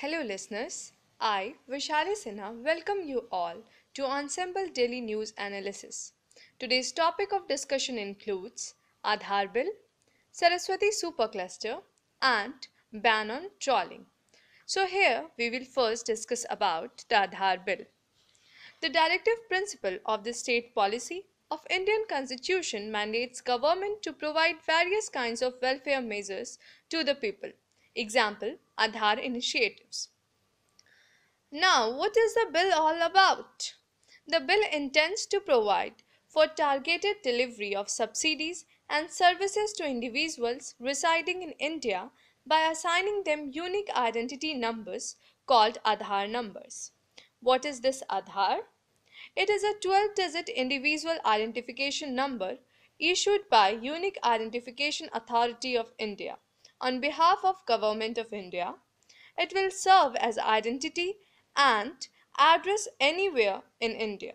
Hello listeners, I, Vishali Sinha, welcome you all to Ensemble Daily News Analysis. Today's topic of discussion includes Aadhar Bill, Saraswati Supercluster and ban on trawling. So here we will first discuss about the Aadhar Bill. The directive principle of the state policy of Indian Constitution mandates government to provide various kinds of welfare measures to the people. Example, Aadhar initiatives. Now, what is the bill all about? The bill intends to provide for targeted delivery of subsidies and services to individuals residing in India by assigning them unique identity numbers called Aadhar numbers. What is this Aadhar? It is a 12-digit individual identification number issued by Unique Identification Authority of India on behalf of Government of India. It will serve as identity and address anywhere in India.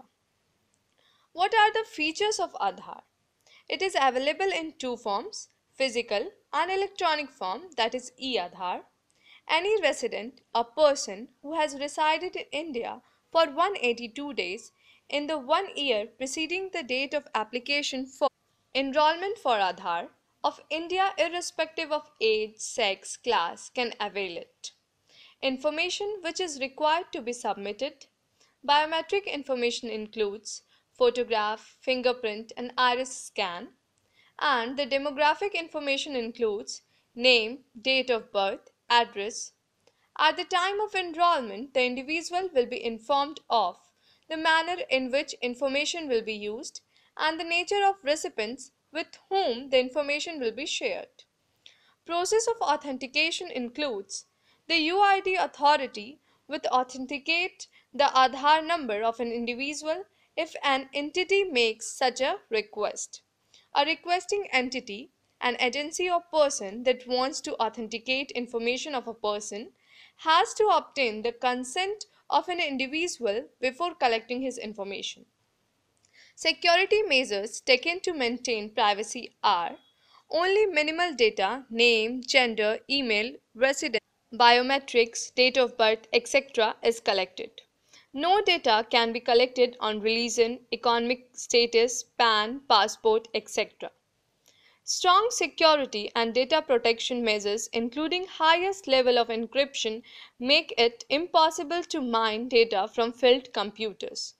What are the features of Aadhar? It is available in two forms, physical and electronic form, that is e-Aadhar. Any resident, a person who has resided in India for 182 days in the 1 year preceding the date of application for enrollment for Aadhar of India irrespective of age, sex, class can avail it. Information which is required to be submitted. Biometric information includes photograph, fingerprint and iris scan, and the demographic information includes name, date of birth, address. At the time of enrollment, the individual will be informed of the manner in which information will be used and the nature of recipients with whom the information will be shared. Process of authentication includes the UID authority will authenticate the Aadhar number of an individual if an entity makes such a request. A requesting entity, an agency or person that wants to authenticate information of a person, has to obtain the consent of an individual before collecting his information. Security measures taken to maintain privacy are only minimal data, name, gender, email, residence, biometrics, date of birth, etc. is collected. No data can be collected on religion, economic status, PAN, passport, etc. Strong security and data protection measures, including highest level of encryption, make it impossible to mine data from filled computers.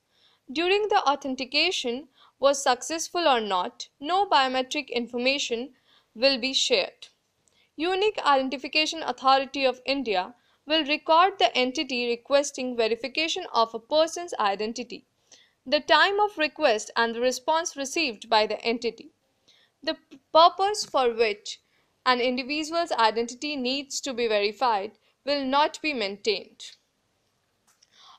During the authentication was successful or not, no biometric information will be shared. Unique Identification Authority of India will record the entity requesting verification of a person's identity, the time of request and the response received by the entity. The purpose for which an individual's identity needs to be verified will not be maintained.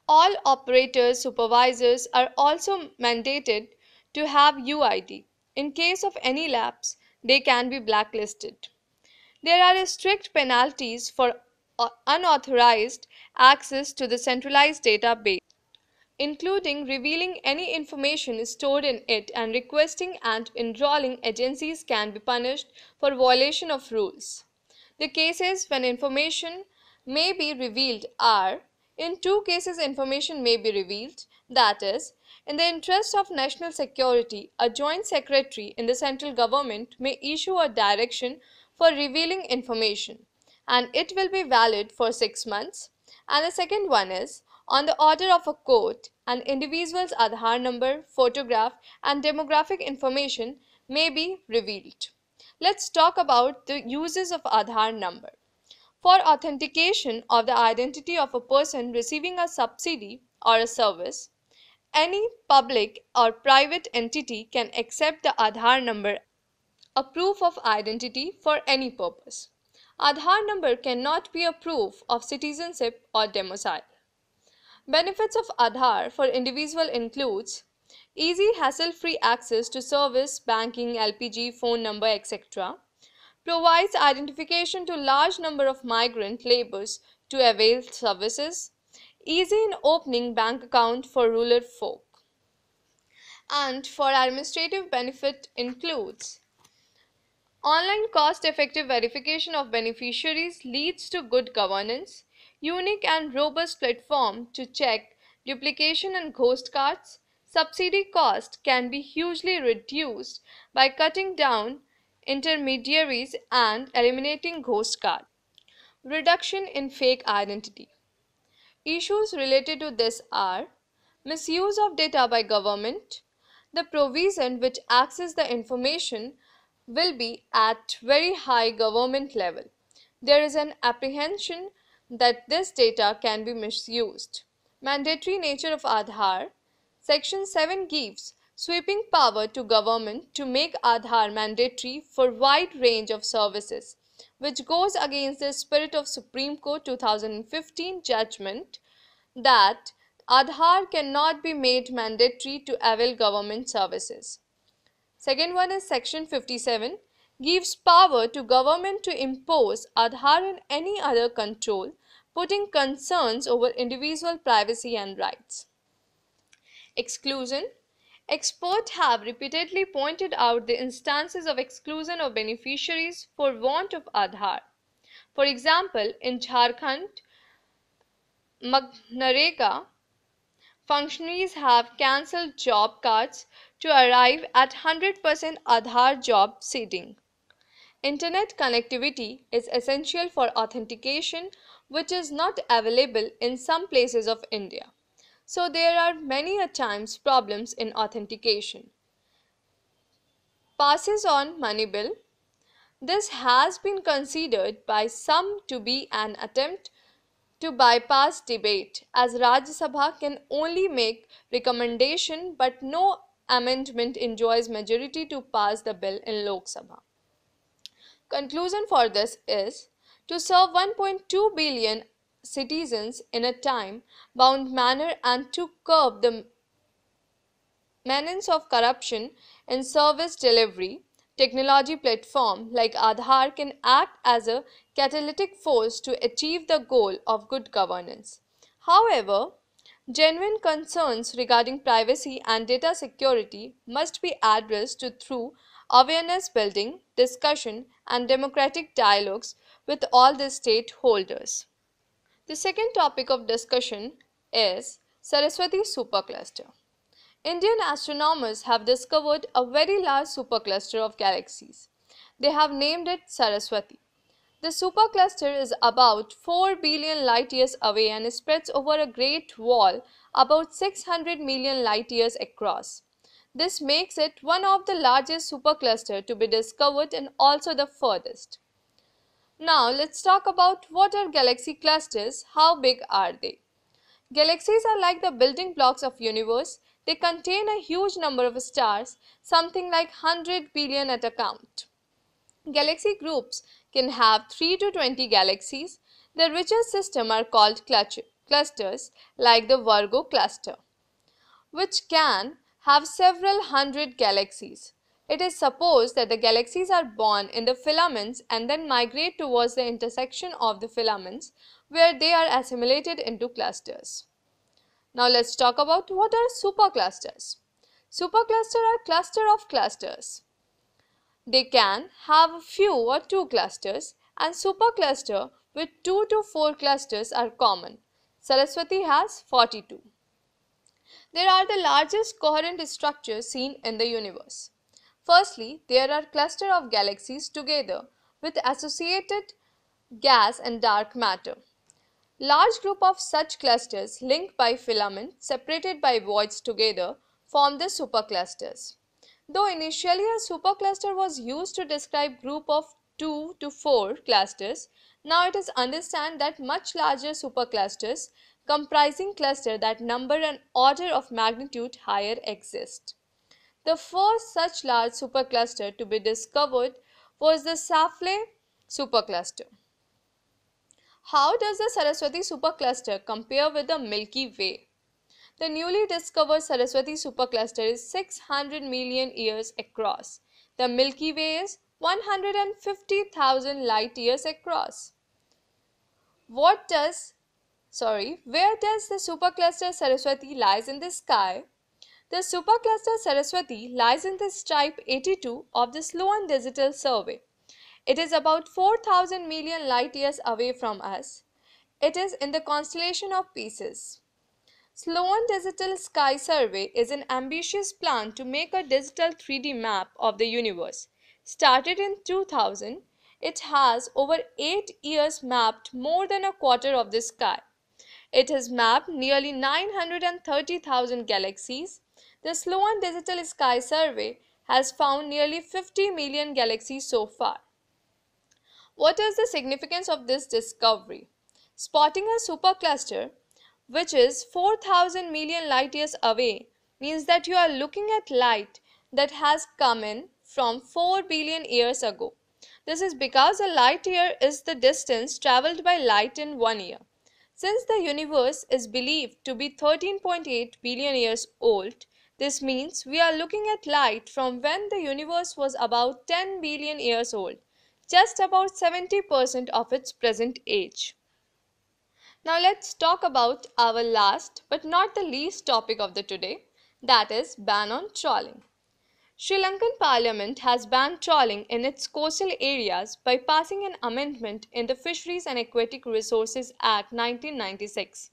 All operators, supervisors are also mandated to have UID. In case of any lapse, they can be blacklisted. There are strict penalties for unauthorized access to the centralized database, including revealing any information stored in it, and requesting and enrolling agencies can be punished for violation of rules. The cases when information may be revealed are: in two cases information may be revealed, that is, in the interest of national security, a joint secretary in the central government may issue a direction for revealing information, and it will be valid for 6 months. And the second one is, on the order of a court, an individual's Aadhar number, photograph and demographic information may be revealed. Let's talk about the uses of Aadhar number. For authentication of the identity of a person receiving a subsidy or a service, any public or private entity can accept the Aadhar number, a proof of identity for any purpose. Aadhar number cannot be a proof of citizenship or domicile. Benefits of Aadhar for individual includes easy hassle-free access to service, banking, LPG, phone number, etc. Provides identification to large number of migrant laborers to avail services. Easy in opening bank account for rural folk. And for administrative benefit includes online cost-effective verification of beneficiaries leads to good governance. unique and robust platform to check duplication and ghost cards. Subsidy cost can be hugely reduced by cutting down intermediaries and eliminating ghost cards. Reduction in fake identity. Issues related to this are misuse of data by government. The provision which access the information will be at very high government level. There is an apprehension that this data can be misused. Mandatory nature of Aadhar. Section 7 gives sweeping power to government to make Aadhar mandatory for wide range of services, which goes against the spirit of Supreme Court 2015 judgment that Aadhar cannot be made mandatory to avail government services. Second one is Section 57 gives power to government to impose Aadhar and any other control, putting concerns over individual privacy and rights. Exclusion. Experts have repeatedly pointed out the instances of exclusion of beneficiaries for want of Aadhar. For example, in Jharkhand, Manrega functionaries have cancelled job cards to arrive at 100% Aadhar job seeding. Internet connectivity is essential for authentication, which is not available in some places of India. So there are many a times problems in authentication. Passes on money bill. This has been considered by some to be an attempt to bypass debate, as Rajya Sabha can only make recommendation but no amendment enjoys majority to pass the bill in Lok Sabha. Conclusion for this is to serve 1.2 billion citizens in a time-bound manner and to curb the menace of corruption in service delivery. Technology platform like Aadhar can act as a catalytic force to achieve the goal of good governance. However, genuine concerns regarding privacy and data security must be addressed through awareness building, discussion, and democratic dialogues with all the stakeholders. The second topic of discussion is Saraswati Supercluster. Indian astronomers have discovered a very large supercluster of galaxies. They have named it Saraswati. The supercluster is about 4 billion light years away and spreads over a great wall about 600 million light years across. This makes it one of the largest superclusters to be discovered and also the furthest. Now let's talk about what are galaxy clusters, how big are they? Galaxies are like the building blocks of universe. They contain a huge number of stars, something like 100 billion at a count. Galaxy groups can have 3 to 20 galaxies. The richest system are called clusters, like the Virgo cluster, which can have several hundred galaxies. It is supposed that the galaxies are born in the filaments and then migrate towards the intersection of the filaments, where they are assimilated into clusters. Now let's talk about what are superclusters. Superclusters are cluster of clusters. They can have a few or two clusters, and supercluster with 2 to 4 clusters are common. Saraswati has 42. There are the largest coherent structures seen in the universe. Firstly, there are clusters of galaxies together with associated gas and dark matter. Large group of such clusters linked by filaments separated by voids together form the superclusters. Though initially a supercluster was used to describe group of 2 to 4 clusters, now it is understood that much larger superclusters comprising clusters that number an order of magnitude higher exist. The first such large supercluster to be discovered was the Safle supercluster. How does the Saraswati supercluster compare with the Milky Way? The newly discovered Saraswati supercluster is 600 million years across. The Milky Way is 150,000 light years across. Where does the supercluster Saraswati lies in the sky? The supercluster Saraswati lies in the stripe 82 of the Sloan Digital Survey. It is about 4,000 million light years away from us. it is in the constellation of Pisces. Sloan Digital Sky Survey is an ambitious plan to make a digital 3D map of the universe. Started in 2000, it has over 8 years mapped more than a quarter of the sky. It has mapped nearly 930,000 galaxies. The Sloan Digital Sky Survey has found nearly 50 million galaxies so far. What is the significance of this discovery? Spotting a supercluster, which is 4,000 million light years away, means that you are looking at light that has come in from 4 billion years ago. This is because a light year is the distance traveled by light in 1 year. Since the universe is believed to be 13.8 billion years old, this means we are looking at light from when the universe was about 10 billion years old, just about 70% of its present age. Now let's talk about our last but not the least topic of the today, that is ban on trawling. Sri Lankan Parliament has banned trawling in its coastal areas by passing an amendment in the Fisheries and Aquatic Resources Act 1996.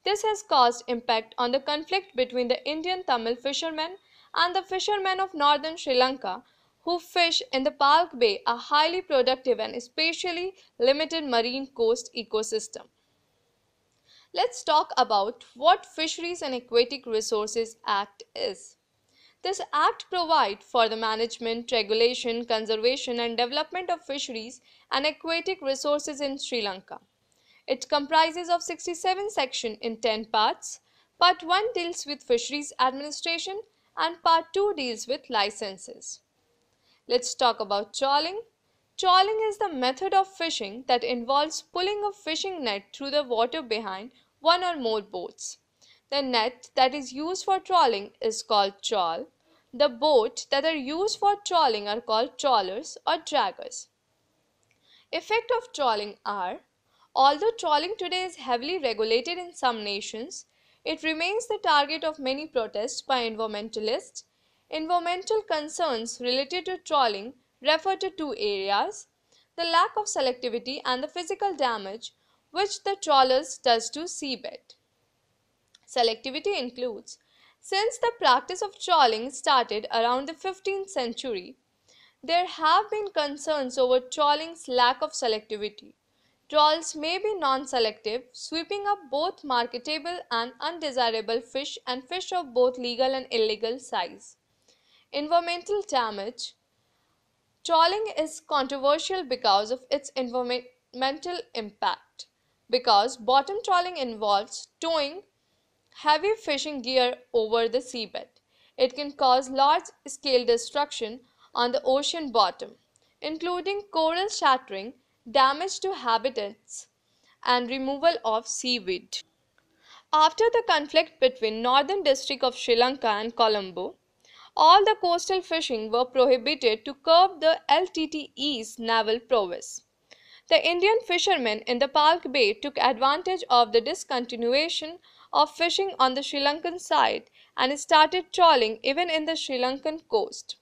This has caused impact on the conflict between the Indian Tamil fishermen and the fishermen of northern Sri Lanka who fish in the Palk Bay, a highly productive and spatially limited marine coast ecosystem. Let's talk about what Fisheries and Aquatic Resources Act is. This act provides for the management, regulation, conservation and development of fisheries and aquatic resources in Sri Lanka. It comprises of 67 sections in 10 parts. Part 1 deals with fisheries administration and Part 2 deals with licenses. Let's talk about trawling. Trawling is the method of fishing that involves pulling a fishing net through the water behind one or more boats. The net that is used for trawling is called trawl. The boats that are used for trawling are called trawlers or draggers. Effects of trawling are: although trawling today is heavily regulated in some nations, it remains the target of many protests by environmentalists. Environmental concerns related to trawling refer to two areas: the lack of selectivity and the physical damage which the trawlers does to seabed. Selectivity includes: since the practice of trawling started around the 15th century, there have been concerns over trawling's lack of selectivity. Trawls may be non-selective, sweeping up both marketable and undesirable fish and fish of both legal and illegal size. Environmental damage. Trawling is controversial because of its environmental impact. Because bottom trawling involves towing heavy fishing gear over the seabed. It can cause large-scale destruction on the ocean bottom, including coral shattering, damage to habitats, and removal of seaweed. After the conflict between Northern District of Sri Lanka and Colombo, all the coastal fishing were prohibited to curb the LTTE's naval prowess. The Indian fishermen in the Palk Bay took advantage of the discontinuation of fishing on the Sri Lankan side and started trawling even in the Sri Lankan coast,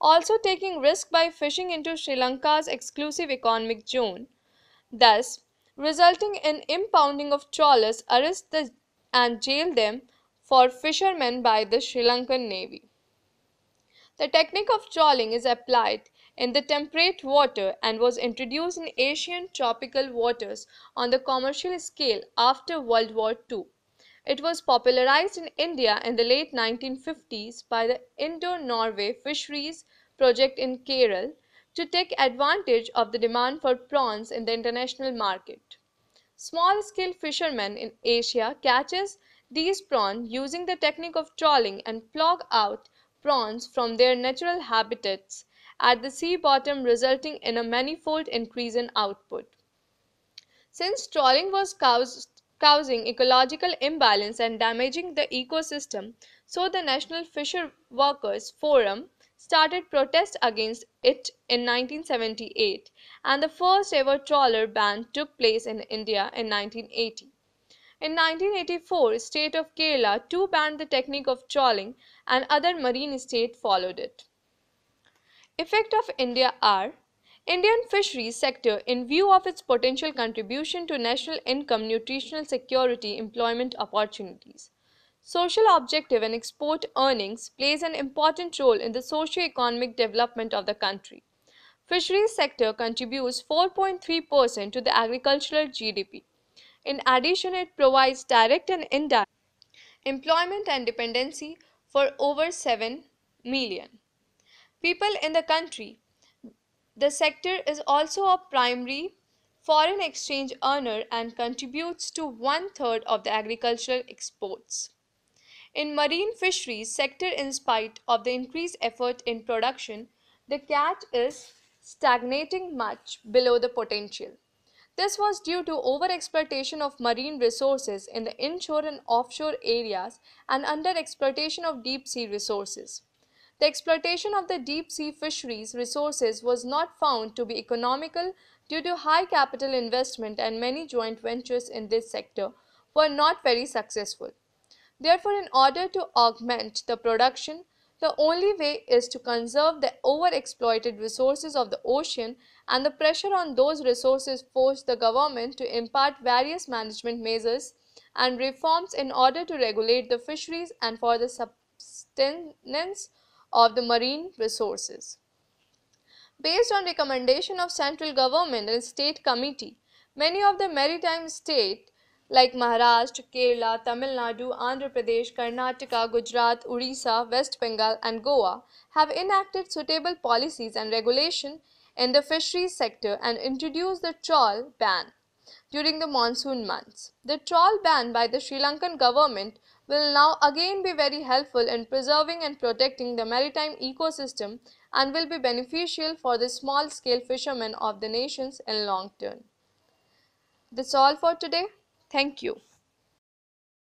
also taking risk by fishing into Sri Lanka's exclusive economic zone, thus resulting in impounding of trawlers, and jail them for fishermen by the Sri Lankan Navy. The technique of trawling is applied in the temperate water and was introduced in Asian tropical waters on the commercial scale after World War II. It was popularized in India in the late 1950s by the Indo-Norway Fisheries Project in Kerala to take advantage of the demand for prawns in the international market. Small-scale fishermen in Asia catches these prawns using the technique of trawling and pluck out prawns from their natural habitats at the sea bottom, resulting in a manifold increase in output. Since trawling was causing ecological imbalance and damaging the ecosystem, so the National Fisher Workers Forum started protests against it in 1978, and the first ever trawler ban took place in India in 1980. In 1984, state of Kerala too banned the technique of trawling and other marine states followed it. Effects of India are: Indian fisheries sector, in view of its potential contribution to national income, nutritional security, employment opportunities, social objective and export earnings, plays an important role in the socio-economic development of the country. Fisheries sector contributes 4.3% to the agricultural GDP. In addition, it provides direct and indirect employment and dependency for over 7 million people in the country. The sector is also a primary foreign exchange earner and contributes to one-third of the agricultural exports. In marine fisheries sector, in spite of the increased effort in production, the catch is stagnating much below the potential. This was due to overexploitation of marine resources in the inshore and offshore areas and underexploitation of deep sea resources. The exploitation of the deep sea fisheries resources was not found to be economical due to high capital investment, and many joint ventures in this sector were not very successful. Therefore, in order to augment the production, the only way is to conserve the overexploited resources of the ocean, and the pressure on those resources forced the government to impart various management measures and reforms in order to regulate the fisheries and for the sustenance of the marine resources. Based on recommendation of central government and state committee, many of the maritime states like Maharashtra, Kerala, Tamil Nadu, Andhra Pradesh, Karnataka, Gujarat, Odisha, West Bengal and Goa have enacted suitable policies and regulation in the fisheries sector and introduced the trawl ban during the monsoon months. The trawl ban by the Sri Lankan government will now again be very helpful in preserving and protecting the maritime ecosystem and will be beneficial for the small-scale fishermen of the nations in long term. That's all for today. Thank you.